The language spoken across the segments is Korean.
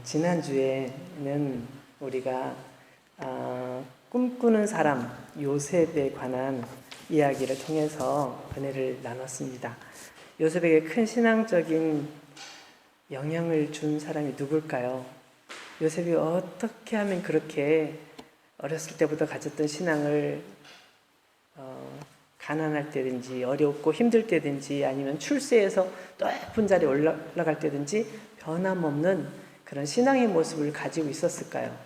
지난주에는 우리가 꿈꾸는 사람 요셉에 관한 이야기를 통해서 은혜를 나눴습니다. 요셉에게 큰 신앙적인 영향을 준 사람이 누굴까요? 요셉이 어떻게 하면 그렇게 어렸을 때부터 가졌던 신앙을 가난할 때든지 어렵고 힘들 때든지 아니면 출세해서 높은 자리에 올라갈 때든지 변함없는 그런 신앙의 모습을 가지고 있었을까요?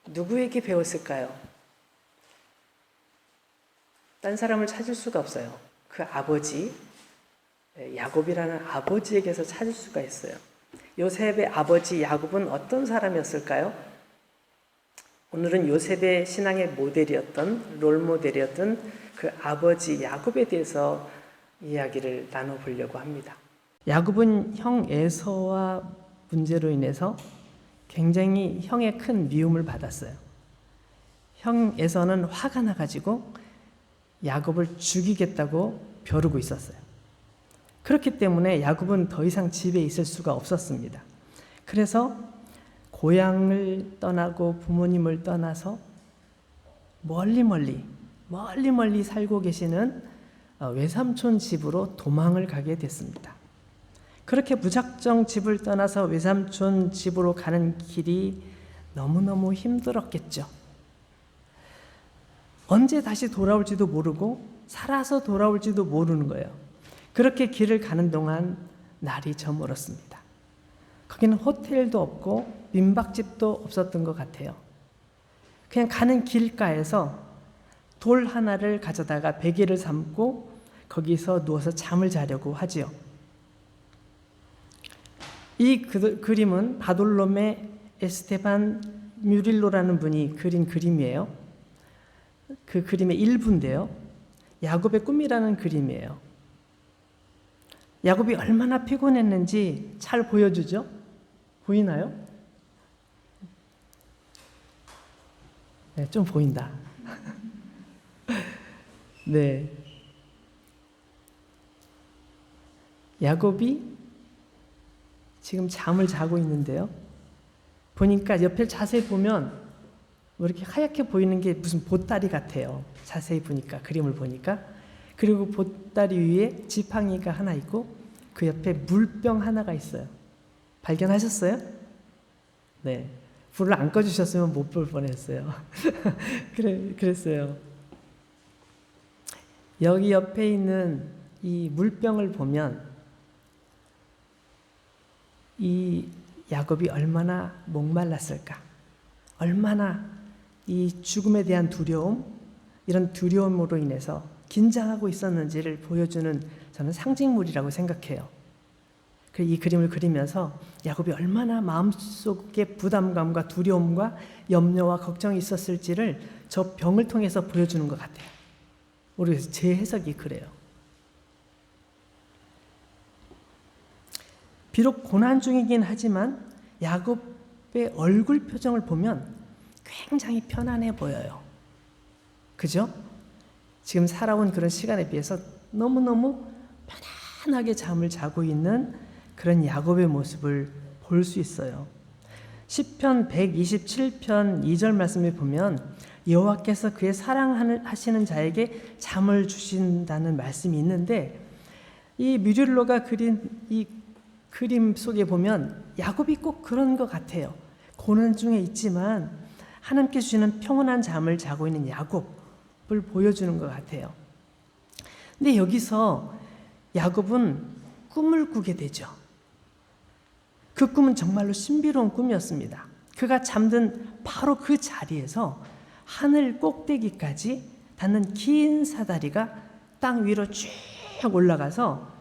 누구에게 배웠을까요? 딴 사람을 찾을 수가 없어요. 그 아버지, 야곱이라는 아버지에게서 찾을 수가 있어요. 요셉의 아버지 야곱은 어떤 사람이었을까요? 오늘은 요셉의 신앙의 모델이었던, 롤모델이었던 그 아버지 야곱에 대해서 이야기를 나눠보려고 합니다. 야곱은 형 에서와 문제로 인해서 굉장히 형의 큰 미움을 받았어요. 형 에서는 화가 나가지고 야곱을 죽이겠다고 벼르고 있었어요. 그렇기 때문에 야곱은 더 이상 집에 있을 수가 없었습니다. 그래서 고향을 떠나고 부모님을 떠나서 멀리 살고 계시는 외삼촌 집으로 도망을 가게 됐습니다. 그렇게 무작정 집을 떠나서 외삼촌 집으로 가는 길이 너무너무 힘들었겠죠. 언제 다시 돌아올지도 모르고 살아서 돌아올지도 모르는 거예요. 그렇게 길을 가는 동안 날이 저물었습니다. 거기는 호텔도 없고 민박집도 없었던 것 같아요. 그냥 가는 길가에서 돌 하나를 가져다가 베개를 삼고 거기서 누워서 잠을 자려고 하지요. 이 그림은 바돌롬의 에스테반 뮤릴로라는 분이 그린 그림이에요. 그 그림의 일부인데요. 야곱의 꿈이라는 그림이에요. 야곱이 얼마나 피곤했는지 잘 보여주죠? 보이나요? 네, 좀 보인다. 네. 야곱이 지금 잠을 자고 있는데요. 보니까 옆에 자세히 보면 뭐 이렇게 하얗게 보이는 게 무슨 보따리 같아요. 자세히 보니까, 그림을 보니까. 그리고 보따리 위에 지팡이가 하나 있고 그 옆에 물병 하나가 있어요. 발견하셨어요? 네. 불을 안 꺼주셨으면 못 볼 뻔했어요. 그랬어요. 여기 옆에 있는 이 물병을 보면 이 야곱이 얼마나 목말랐을까? 얼마나 이 죽음에 대한 두려움, 이런 두려움으로 인해서 긴장하고 있었는지를 보여주는 저는 상징물이라고 생각해요. 이 그림을 그리면서 야곱이 얼마나 마음속에 부담감과 두려움과 염려와 걱정이 있었을지를 저 병을 통해서 보여주는 것 같아요. 모르겠어요. 제 해석이 그래요. 비록 고난 중이긴 하지만 야곱의 얼굴 표정을 보면 굉장히 편안해 보여요. 그죠? 지금 살아온 그런 시간에 비해서 너무너무 편안하게 잠을 자고 있는 그런 야곱의 모습을 볼 수 있어요. 시편 127편 2절 말씀에 보면 여호와께서 그의 사랑하시는 자에게 잠을 주신다는 말씀이 있는데 이 뮤릴로가 그린 이 그림 속에 보면 야곱이 꼭 그런 것 같아요. 고난 중에 있지만 하나님께 주시는 평온한 잠을 자고 있는 야곱을 보여주는 것 같아요. 근데 여기서 야곱은 꿈을 꾸게 되죠. 그 꿈은 정말로 신비로운 꿈이었습니다. 그가 잠든 바로 그 자리에서 하늘 꼭대기까지 닿는 긴 사다리가 땅 위로 쭉 올라가서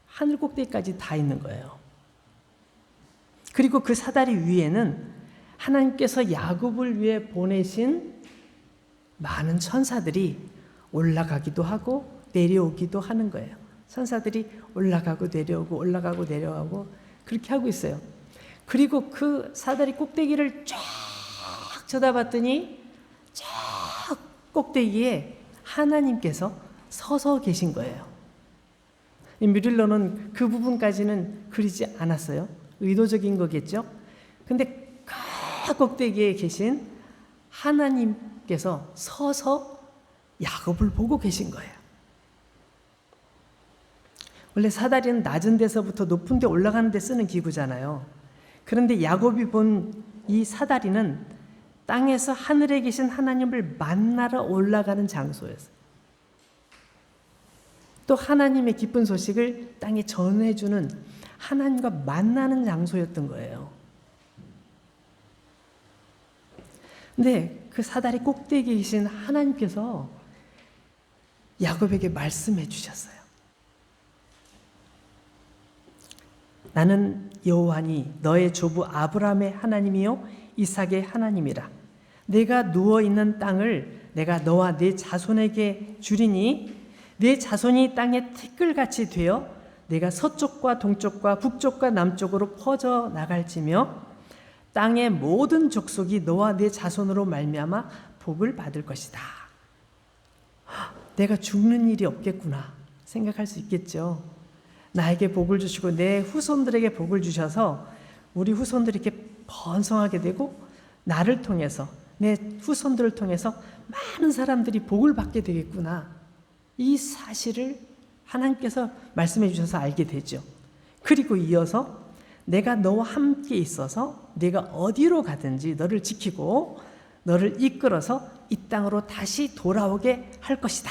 하늘 꼭대기까지 다 있는 거예요. 그리고 그 사다리 위에는 하나님께서 야곱을 위해 보내신 많은 천사들이 올라가기도 하고 내려오기도 하는 거예요. 천사들이 올라가고 내려가고 그렇게 하고 있어요. 그리고 그 사다리 꼭대기를 쫙 쳐다봤더니 쫙 꼭대기에 하나님께서 서서 계신 거예요. 이 뮤릴로는 그 부분까지는 그리지 않았어요. 의도적인 거겠죠. 근데 그 꼭대기에 계신 하나님께서 서서 야곱을 보고 계신 거예요. 원래 사다리는 낮은 데서부터 높은 데 올라가는 데 쓰는 기구잖아요. 그런데 야곱이 본 이 사다리는 땅에서 하늘에 계신 하나님을 만나러 올라가는 장소였어요. 또 하나님의 기쁜 소식을 땅에 전해주는 하나님과 만나는 장소였던 거예요. 근데 그 사다리 꼭대기에 계신 하나님께서 야곱에게 말씀해 주셨어요. 나는 여호와니 너의 조부 아브라함의 하나님이요 이삭의 하나님이라. 내가 누워있는 땅을 내가 너와 네 자손에게 주리니 네 자손이 땅의 티끌같이 되어 내가 서쪽과 동쪽과 북쪽과 남쪽으로 퍼져 나갈지며 땅의 모든 족속이 너와 네 자손으로 말미암아 복을 받을 것이다. 내가 죽는 일이 없겠구나 생각할 수 있겠죠. 나에게 복을 주시고 내 후손들에게 복을 주셔서 우리 후손들이 이렇게 번성하게 되고 나를 통해서 내 후손들을 통해서 많은 사람들이 복을 받게 되겠구나. 이 사실을 하나님께서 말씀해 주셔서 알게 되죠. 그리고 이어서 내가 너와 함께 있어서 네가 어디로 가든지 너를 지키고 너를 이끌어서 이 땅으로 다시 돌아오게 할 것이다.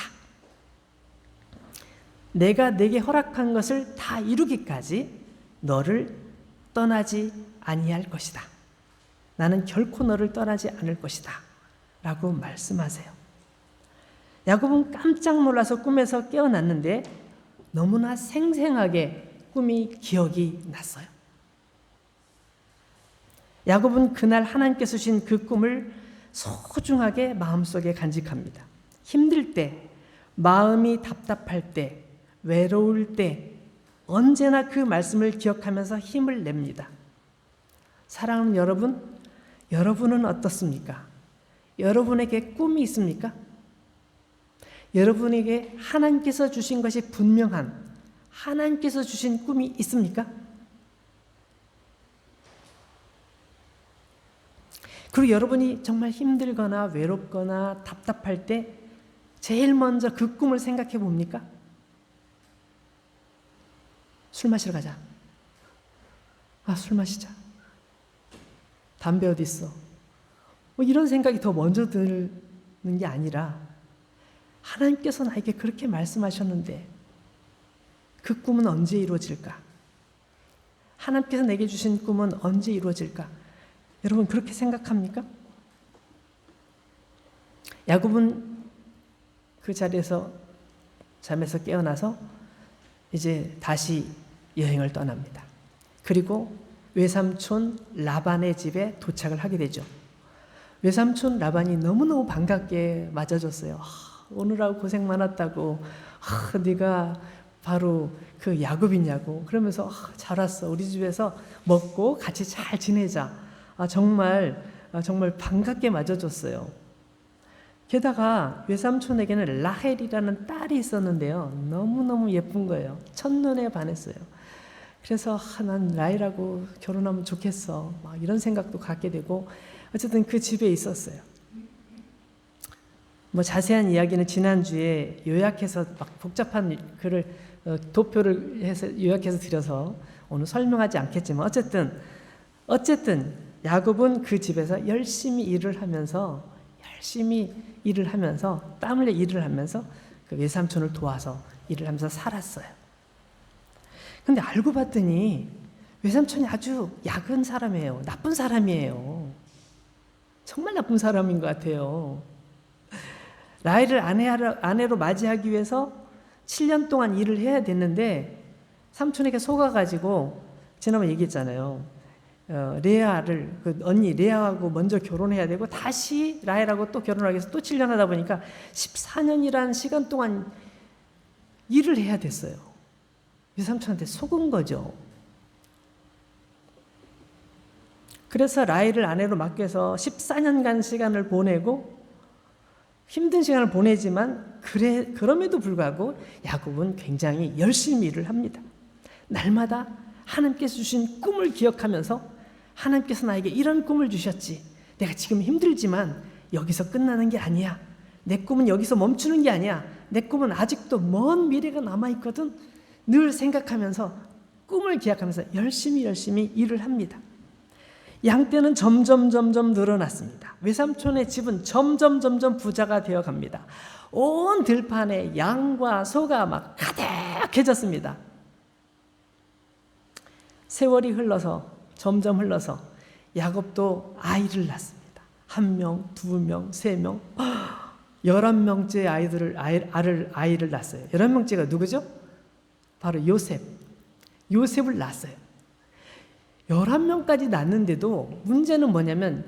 내가 내게 허락한 것을 다 이루기까지 너를 떠나지 아니할 것이다. 나는 결코 너를 떠나지 않을 것이다. 라고 말씀하세요. 야곱은 깜짝 놀라서 꿈에서 깨어났는데 너무나 생생하게 꿈이 기억이 났어요. 야곱은 그날 하나님께서 주신 그 꿈을 소중하게 마음속에 간직합니다. 힘들 때, 마음이 답답할 때, 외로울 때 언제나 그 말씀을 기억하면서 힘을 냅니다. 사랑하는 여러분, 여러분은 어떻습니까? 여러분에게 꿈이 있습니까? 여러분에게 하나님께서 주신 것이 분명한 하나님께서 주신 꿈이 있습니까? 그리고 여러분이 정말 힘들거나 외롭거나 답답할 때 제일 먼저 그 꿈을 생각해 봅니까? 술 마시러 가자. 술 마시자. 담배 어디 있어? 이런 생각이 더 먼저 드는 게 아니라 하나님께서 나에게 그렇게 말씀하셨는데 그 꿈은 언제 이루어질까? 하나님께서 내게 주신 꿈은 언제 이루어질까? 여러분 그렇게 생각합니까? 야곱은 그 자리에서 잠에서 깨어나서 이제 다시 여행을 떠납니다. 그리고 외삼촌 라반의 집에 도착을 하게 되죠. 외삼촌 라반이 너무너무 반갑게 맞아줬어요. 오늘하고 고생 많았다고. 네가 바로 그 야곱이냐고. 그러면서 잘 왔어. 우리 집에서 먹고 같이 잘 지내자. 정말 반갑게 맞아줬어요. 게다가 외삼촌에게는 라헬이라는 딸이 있었는데요. 너무너무 예쁜 거예요. 첫눈에 반했어요. 그래서 난 라헬하고 결혼하면 좋겠어. 막 이런 생각도 갖게 되고 어쨌든 그 집에 있었어요. 자세한 이야기는 지난주에 요약해서 막 복잡한 글을 도표를 해서 요약해서 드려서 오늘 설명하지 않겠지만 어쨌든 야곱은 그 집에서 열심히 일을 하면서 땀 흘려 일을 하면서 그 외삼촌을 도와서 일을 하면서 살았어요. 근데 알고 봤더니 외삼촌이 아주 야근 사람이에요. 나쁜 사람이에요. 정말 나쁜 사람인 것 같아요. 라헬을 아내로 맞이하기 위해서 7년 동안 일을 해야 됐는데 삼촌에게 속아가지고 지난번에 얘기했잖아요. 레아를 그 언니 레아하고 먼저 결혼해야 되고 다시 라헬하고 또 결혼하기 위해서 또 7년 하다 보니까 14년이라는 시간 동안 일을 해야 됐어요. 외삼촌한테 속은 거죠. 그래서 라헬을 아내로 맡겨서 14년간 시간을 보내고 힘든 시간을 보내지만 그럼에도 불구하고 야곱은 굉장히 열심히 일을 합니다. 날마다 하나님께서 주신 꿈을 기억하면서 하나님께서 나에게 이런 꿈을 주셨지. 내가 지금 힘들지만 여기서 끝나는 게 아니야. 내 꿈은 여기서 멈추는 게 아니야. 내 꿈은 아직도 먼 미래가 남아있거든. 늘 생각하면서 꿈을 기약하면서 열심히 일을 합니다. 양떼는 점점 늘어났습니다. 외삼촌의 집은 점점 부자가 되어 갑니다. 온 들판에 양과 소가 막 가득해졌습니다. 세월이 점점 흘러서 야곱도 아이를 낳습니다. 1명, 2명, 3명, 11명째 아이를 낳았어요. 11명째가 누구죠? 바로 요셉을 낳았어요. 11명까지 낳는데도 문제는 뭐냐면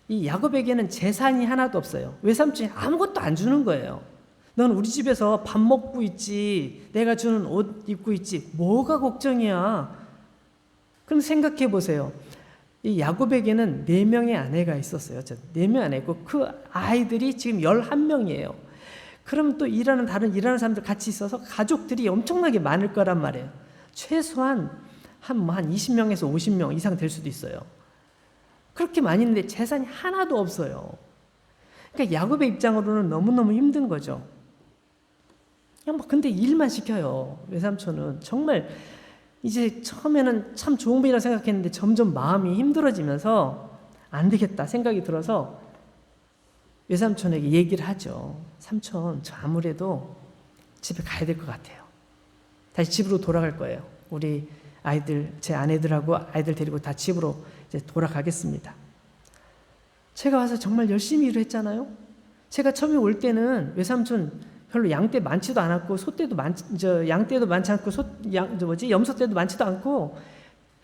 이 야곱에게는 재산이 하나도 없어요. 외삼촌이 아무것도 안 주는 거예요. 넌 우리 집에서 밥 먹고 있지, 내가 주는 옷 입고 있지, 뭐가 걱정이야. 그럼 생각해 보세요. 이 야곱에게는 4명의 아내가 있었어요. 4명 아내 있고 그 아이들이 지금 11명이에요. 그럼 또 다른 일하는 사람들 같이 있어서 가족들이 엄청나게 많을 거란 말이에요. 최소한 한 20명에서 50명 이상 될 수도 있어요. 그렇게 많이 있는데 재산이 하나도 없어요. 그러니까 야곱의 입장으로는 너무너무 힘든 거죠. 그냥 근데 일만 시켜요. 외삼촌은 정말 이제 처음에는 참 좋은 분이라 생각했는데 점점 마음이 힘들어지면서 안 되겠다 생각이 들어서 외삼촌에게 얘기를 하죠. 삼촌, 저 아무래도 집에 가야 될 것 같아요. 다시 집으로 돌아갈 거예요. 우리 아이들, 제 아내들하고 아이들 데리고 다 집으로 이제 돌아가겠습니다. 제가 와서 정말 열심히 일을 했잖아요. 제가 처음에 올 때는 외삼촌 별로 양떼 많지도 않았고 양떼도 많지 않고 염소떼도 많지도 않고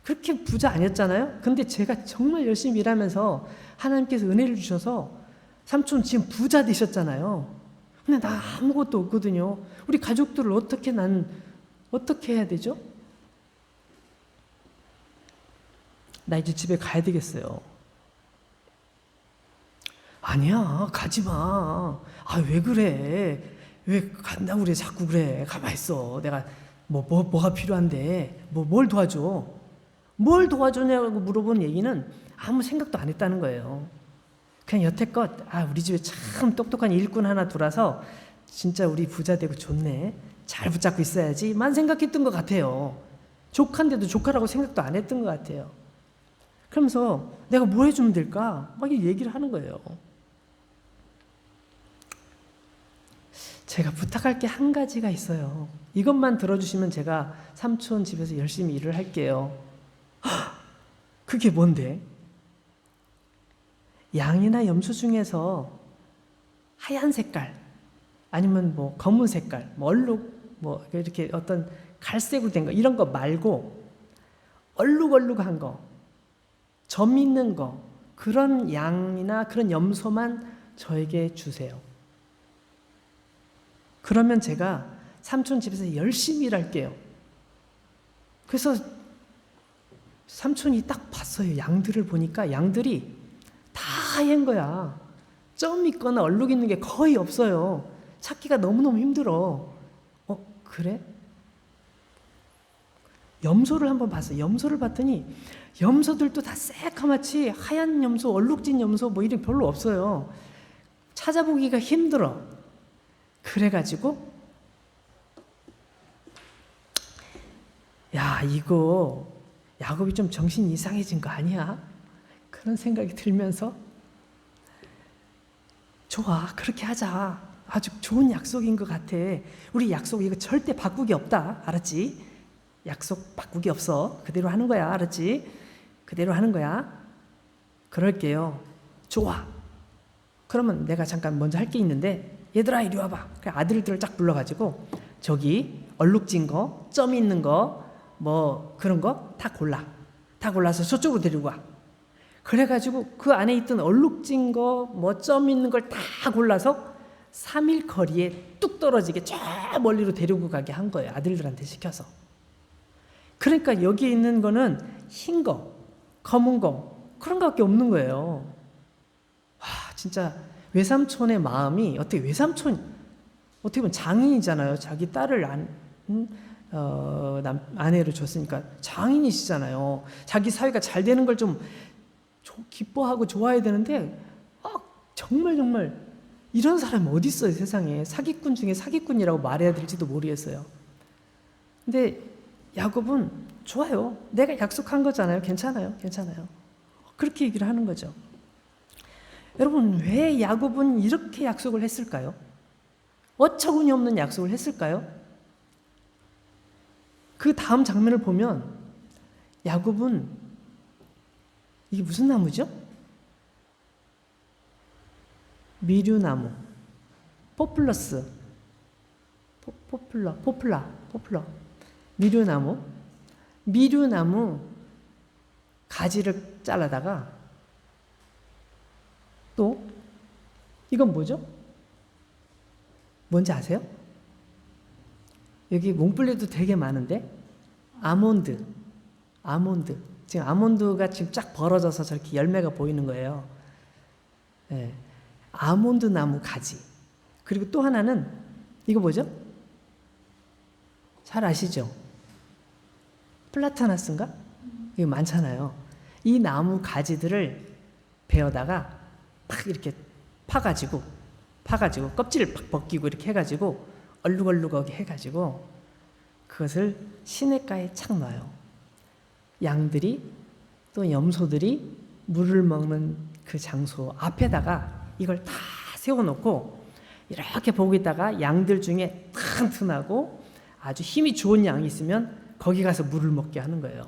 그렇게 부자 아니었잖아요. 근데 제가 정말 열심히 일하면서 하나님께서 은혜를 주셔서 삼촌 지금 부자 되셨잖아요. 근데 나 아무것도 없거든요. 우리 가족들을 어떻게 해야 되죠? 나 이제 집에 가야 되겠어요. 아니야, 가지 마. 왜 그래? 왜 간다고 그래? 자꾸 그래. 가만히 있어. 내가 뭐가 필요한데 뭘 도와줘? 뭘 도와주냐고 물어본 얘기는 아무 생각도 안 했다는 거예요. 그냥 여태껏 우리 집에 참 똑똑한 일꾼 하나 돌아서 진짜 우리 부자 되고 좋네. 잘 붙잡고 있어야지만 생각했던 것 같아요. 조카인데도 조카라고 생각도 안 했던 것 같아요. 그러면서 내가 뭐 해주면 될까? 막 얘기를 하는 거예요. 제가 부탁할 게 한 가지가 있어요. 이것만 들어주시면 제가 삼촌 집에서 열심히 일을 할게요. 그게 뭔데? 양이나 염소 중에서 하얀 색깔 아니면 검은 색깔, 얼룩 이렇게 어떤 갈색으로 된 거 이런 거 말고 얼룩얼룩한 거, 점 있는 거 그런 양이나 그런 염소만 저에게 주세요. 그러면 제가 삼촌 집에서 열심히 일할게요. 그래서 삼촌이 딱 봤어요. 양들을 보니까 양들이 다 하얀 거야. 점 있거나 얼룩 있는 게 거의 없어요. 찾기가 너무너무 힘들어. 그래? 염소를 한번 봤어요. 염소를 봤더니 염소들도 다 새카맣지 하얀 염소, 얼룩진 염소 이런 별로 없어요. 찾아보기가 힘들어. 그래가지고 이거 야곱이 좀 정신이 이상해진 거 아니야? 그런 생각이 들면서 좋아, 그렇게 하자. 아주 좋은 약속인 것 같아. 우리 약속 이거 절대 바꾸기 없다. 알았지? 약속 바꾸기 없어. 그대로 하는 거야. 알았지? 그대로 하는 거야. 그럴게요. 좋아. 그러면 내가 잠깐 먼저 할 게 있는데 얘들아 이리 와봐. 아들들을 쫙 불러가지고 저기 얼룩진 거, 점 있는 거, 그런 거 다 골라서 저쪽으로 데리고 와. 그래가지고 그 안에 있던 얼룩진 거, 점 있는 걸 다 골라서 3일 거리에 뚝 떨어지게 저 멀리로 데리고 가게 한 거예요. 아들들한테 시켜서. 그러니까 여기에 있는 거는 흰 거, 검은 거 그런 거밖에 없는 거예요. 진짜 외삼촌의 마음이 외삼촌 어떻게 보면 장인이잖아요. 자기 딸을 아내를 줬으니까 장인이시잖아요. 자기 사위가 잘 되는 걸 좀 기뻐하고 좋아해야 되는데 정말 이런 사람이 어디 있어요, 세상에. 사기꾼 중에 사기꾼이라고 말해야 될지도 모르겠어요. 근데 야곱은 좋아요. 내가 약속한 거잖아요. 괜찮아요. 그렇게 얘기를 하는 거죠. 여러분, 왜 야곱은 이렇게 약속을 했을까요? 어처구니 없는 약속을 했을까요? 그 다음 장면을 보면 야곱은 이게 무슨 나무죠? 미류나무, 포플러, 미류나무 가지를 잘라다가 또 이건 뭐죠? 뭔지 아세요? 여기 몽블레도 되게 많은데 아몬드. 지금 아몬드가 지금 쫙 벌어져서 저렇게 열매가 보이는 거예요. 네. 아몬드 나무 가지. 그리고 또 하나는 이거 뭐죠? 잘 아시죠? 플라타나스인가? 이거 많잖아요. 이 나무 가지들을 베어다가 팍 이렇게 파가지고 껍질을 팍 벗기고 이렇게 해가지고 얼룩얼룩하게 해가지고 그것을 시냇가에 착 놔요. 양들이 또 염소들이 물을 먹는 그 장소 앞에다가 이걸 다 세워놓고 이렇게 보고 있다가 양들 중에 튼튼하고 아주 힘이 좋은 양이 있으면 거기 가서 물을 먹게 하는 거예요.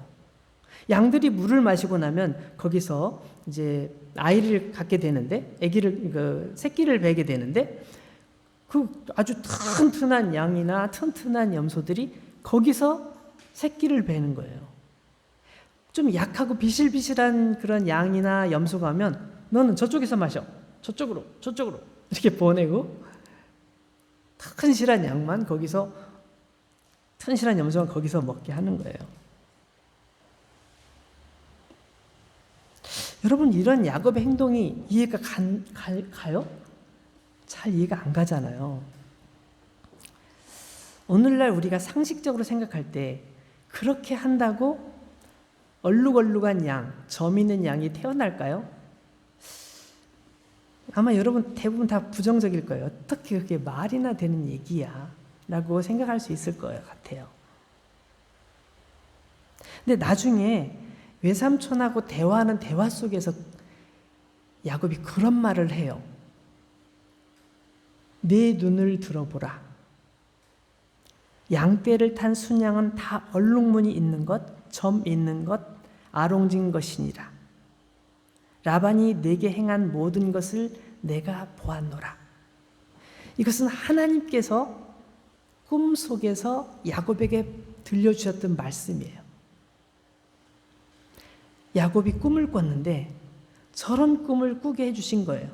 양들이 물을 마시고 나면 거기서 이제 아이를 갖게 되는데, 새끼를 베게 되는데, 그 아주 튼튼한 양이나 튼튼한 염소들이 거기서 새끼를 베는 거예요. 좀 약하고 비실비실한 그런 양이나 염소가 하면 너는 저쪽에서 마셔. 저쪽으로 이렇게 보내고 튼실한 양만 거기서, 튼실한 염소만 거기서 먹게 하는 거예요. 여러분, 이런 야곱의 행동이 이해가 가요? 잘 이해가 안 가잖아요. 오늘날 우리가 상식적으로 생각할 때 그렇게 한다고 얼룩얼룩한 양, 점 있는 양이 태어날까요? 아마 여러분 대부분 다 부정적일 거예요. 어떻게 그게 말이나 되는 얘기야? 라고 생각할 수 있을 것 같아요. 근데 나중에 외삼촌하고 대화하는 대화 속에서 야곱이 그런 말을 해요. 내 눈을 들어보라. 양떼를 탄 순양은 다 얼룩무늬 있는 것, 점 있는 것, 아롱진 것이니라. 라반이 내게 행한 모든 것을 내가 보았노라. 이것은 하나님께서 꿈속에서 야곱에게 들려주셨던 말씀이에요. 야곱이 꿈을 꿨는데 저런 꿈을 꾸게 해주신 거예요.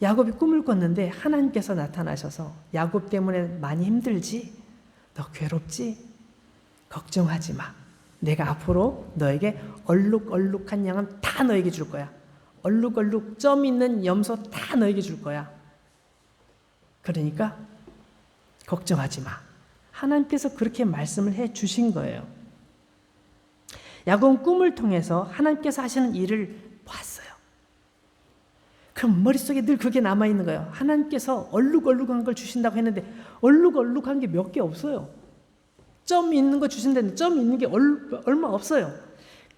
야곱이 꿈을 꿨는데 하나님께서 나타나셔서 야곱 때문에 많이 힘들지? 너 괴롭지? 걱정하지 마. 내가 앞으로 너에게 얼룩얼룩한 양은 다 너에게 줄 거야. 얼룩얼룩 점 있는 염소 다 너에게 줄 거야. 그러니까 걱정하지 마. 하나님께서 그렇게 말씀을 해 주신 거예요. 야곱은 꿈을 통해서 하나님께서 하시는 일을 봤어요. 그럼 머릿속에 늘 그게 남아있는 거예요. 하나님께서 얼룩얼룩한 걸 주신다고 했는데 얼룩얼룩한 게 몇 개 없어요. 점 있는 거 주신다는데 점 있는 게 얼마 없어요.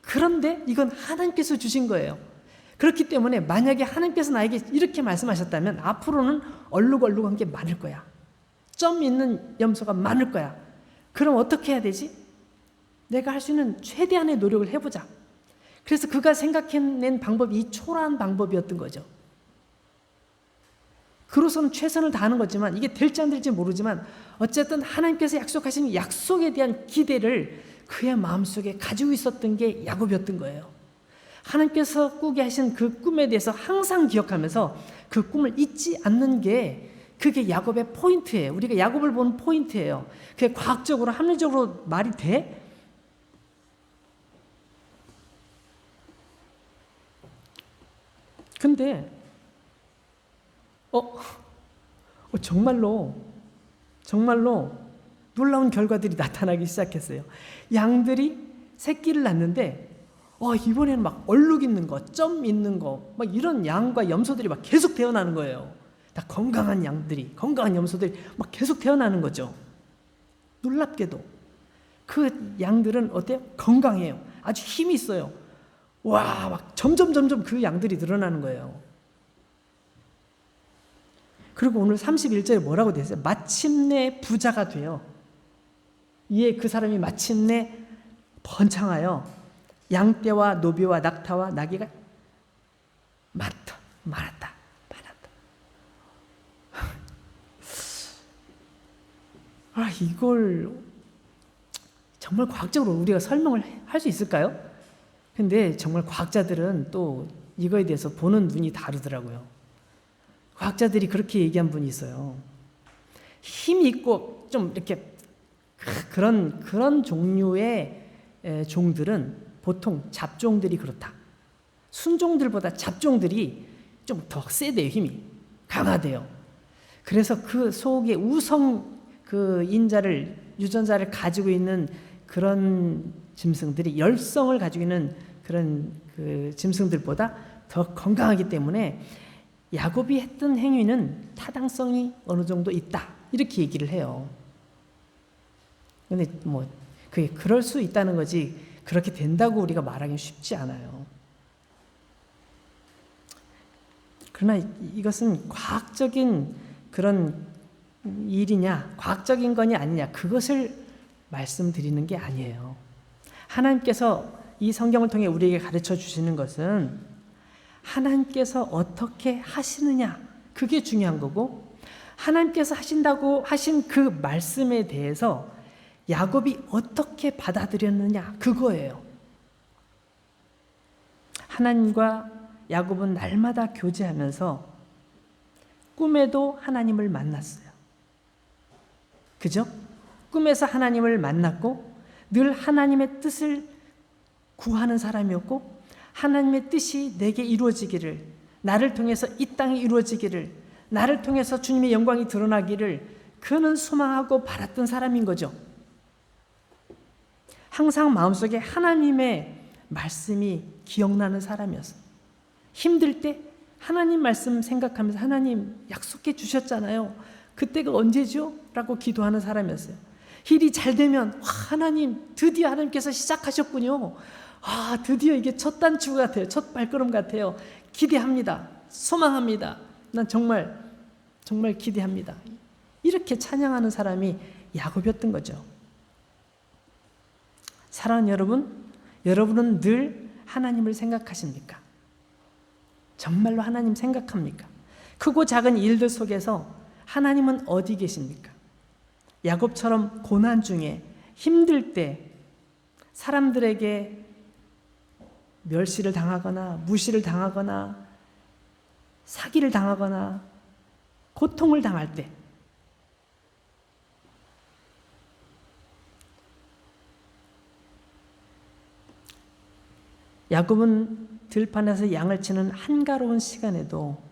그런데 이건 하나님께서 주신 거예요. 그렇기 때문에 만약에 하나님께서 나에게 이렇게 말씀하셨다면 앞으로는 얼룩얼룩한 게 많을 거야. 점 있는 염소가 많을 거야. 그럼 어떻게 해야 되지? 내가 할 수 있는 최대한의 노력을 해보자. 그래서 그가 생각해낸 방법이 이 초라한 방법이었던 거죠. 그로서는 최선을 다하는 거지만 이게 될지 안 될지 모르지만 어쨌든 하나님께서 약속하신 약속에 대한 기대를 그의 마음속에 가지고 있었던 게 야곱이었던 거예요. 하나님께서 꾸게 하신 그 꿈에 대해서 항상 기억하면서 그 꿈을 잊지 않는 게 그게 야곱의 포인트예요. 우리가 야곱을 보는 포인트예요. 그게 과학적으로 합리적으로 말이 돼? 근데 정말로 놀라운 결과들이 나타나기 시작했어요. 양들이 새끼를 낳는데 이번에는 막 얼룩 있는 거, 점 있는 거, 막 이런 양과 염소들이 막 계속 태어나는 거예요. 다 건강한 양들이, 건강한 염소들이 막 계속 태어나는 거죠. 놀랍게도 그 양들은 어때요? 건강해요. 아주 힘이 있어요. 와, 막 점점 그 양들이 늘어나는 거예요. 그리고 오늘 31절에 뭐라고 되어 있어요? 마침내 부자가 돼요. 이에 그 사람이 마침내 번창하여 양떼와 노비와 낙타와 나귀가 많았다. 이걸 정말 과학적으로 우리가 설명을 할 수 있을까요? 근데 정말 과학자들은 또 이거에 대해서 보는 눈이 다르더라고요. 과학자들이 그렇게 얘기한 분이 있어요. 힘이 있고 좀 이렇게 그런 종류의 종들은 보통 잡종들이 그렇다. 순종들보다 잡종들이 좀 더 세대요. 힘이 강하대요. 그래서 그 속에 우성 그 유전자를 가지고 있는 그런 짐승들이 열성을 가지고 있는 그런 그 짐승들보다 더 건강하기 때문에 야곱이 했던 행위는 타당성이 어느 정도 있다. 이렇게 얘기를 해요. 근데 그게 그럴 수 있다는 거지 그렇게 된다고 우리가 말하기는 쉽지 않아요. 그러나 이것은 과학적인 그런 일이냐, 과학적인 거냐 아니냐 그것을 말씀드리는 게 아니에요. 하나님께서 이 성경을 통해 우리에게 가르쳐 주시는 것은 하나님께서 어떻게 하시느냐 그게 중요한 거고 하나님께서 하신다고 하신 그 말씀에 대해서 야곱이 어떻게 받아들였느냐 그거예요. 하나님과 야곱은 날마다 교제하면서 꿈에도 하나님을 만났어요. 그죠? 꿈에서 하나님을 만났고 늘 하나님의 뜻을 구하는 사람이었고 하나님의 뜻이 내게 이루어지기를, 나를 통해서 이 땅이 이루어지기를, 나를 통해서 주님의 영광이 드러나기를 그는 소망하고 바랐던 사람인 거죠. 항상 마음속에 하나님의 말씀이 기억나는 사람이었어요. 힘들 때 하나님 말씀 생각하면서 하나님 약속해 주셨잖아요. 그때가 언제죠? 라고 기도하는 사람이었어요. 일이 잘 되면 하나님 드디어 하나님께서 시작하셨군요. 드디어 이게 첫 단추 같아요. 첫 발걸음 같아요. 기대합니다. 소망합니다. 난 정말 기대합니다. 이렇게 찬양하는 사람이 야곱이었던 거죠. 사랑하는 여러분, 여러분은 늘 하나님을 생각하십니까? 정말로 하나님 생각합니까? 크고 작은 일들 속에서 하나님은 어디 계십니까? 야곱처럼 고난 중에 힘들 때 사람들에게 멸시를 당하거나 무시를 당하거나 사기를 당하거나 고통을 당할 때 야곱은 들판에서 양을 치는 한가로운 시간에도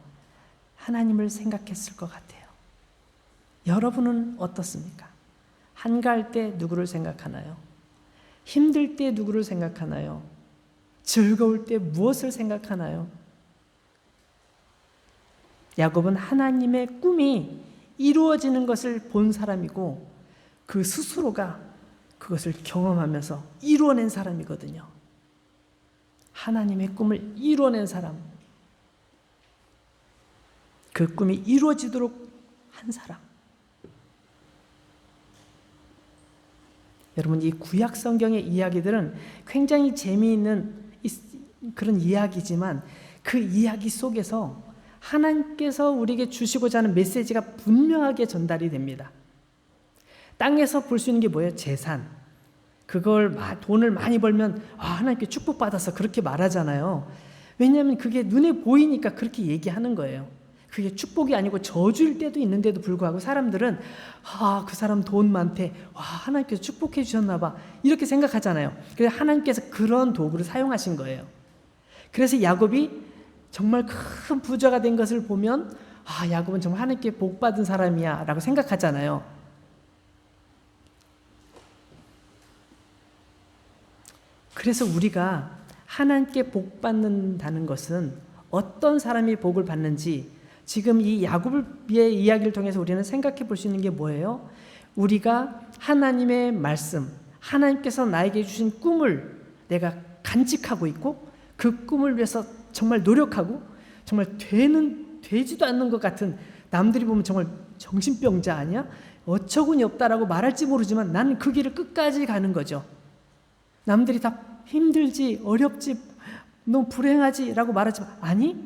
하나님을 생각했을 것 같아요. 여러분은 어떻습니까? 한가할 때 누구를 생각하나요? 힘들 때 누구를 생각하나요? 즐거울 때 무엇을 생각하나요? 야곱은 하나님의 꿈이 이루어지는 것을 본 사람이고 그 스스로가 그것을 경험하면서 이루어낸 사람이거든요. 하나님의 꿈을 이루어낸 사람, 그 꿈이 이루어지도록 한 사람. 여러분, 이 구약 성경의 이야기들은 굉장히 재미있는 그런 이야기지만 그 이야기 속에서 하나님께서 우리에게 주시고자 하는 메시지가 분명하게 전달이 됩니다. 땅에서 볼 수 있는 게 뭐예요? 재산. 그걸 돈을 많이 벌면 하나님께 축복받아서 그렇게 말하잖아요. 왜냐하면 그게 눈에 보이니까 그렇게 얘기하는 거예요. 그게 축복이 아니고 저주일 때도 있는데도 불구하고 사람들은 그 사람 돈 많대. 하나님께서 축복해 주셨나 봐. 이렇게 생각하잖아요. 그래서 하나님께서 그런 도구를 사용하신 거예요. 그래서 야곱이 정말 큰 부자가 된 것을 보면 야곱은 정말 하나님께 복 받은 사람이야 라고 생각하잖아요. 그래서 우리가 하나님께 복 받는다는 것은 어떤 사람이 복을 받는지 지금 이 야곱의 이야기를 통해서 우리는 생각해 볼 수 있는 게 뭐예요? 우리가 하나님의 말씀, 하나님께서 나에게 주신 꿈을 내가 간직하고 있고 그 꿈을 위해서 정말 노력하고 정말 되지도 않는 것 같은, 남들이 보면 정말 정신병자 아니야? 어처구니 없다라고 말할지 모르지만 나는 그 길을 끝까지 가는 거죠. 남들이 다 힘들지, 어렵지, 너무 불행하지 라고 말하지만 아니,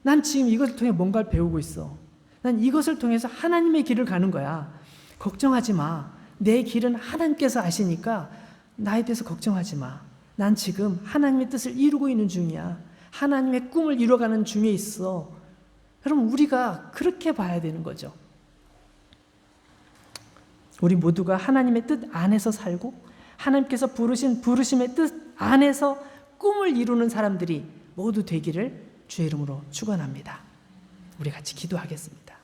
난 지금 이것을 통해 뭔가를 배우고 있어. 난 이것을 통해서 하나님의 길을 가는 거야. 걱정하지 마. 내 길은 하나님께서 아시니까 나에 대해서 걱정하지 마. 난 지금 하나님의 뜻을 이루고 있는 중이야. 하나님의 꿈을 이루어가는 중에 있어. 여러분, 우리가 그렇게 봐야 되는 거죠. 우리 모두가 하나님의 뜻 안에서 살고 하나님께서 부르신 부르심의 뜻 안에서 꿈을 이루는 사람들이 모두 되기를 주의 이름으로 축원합니다. 우리 같이 기도하겠습니다.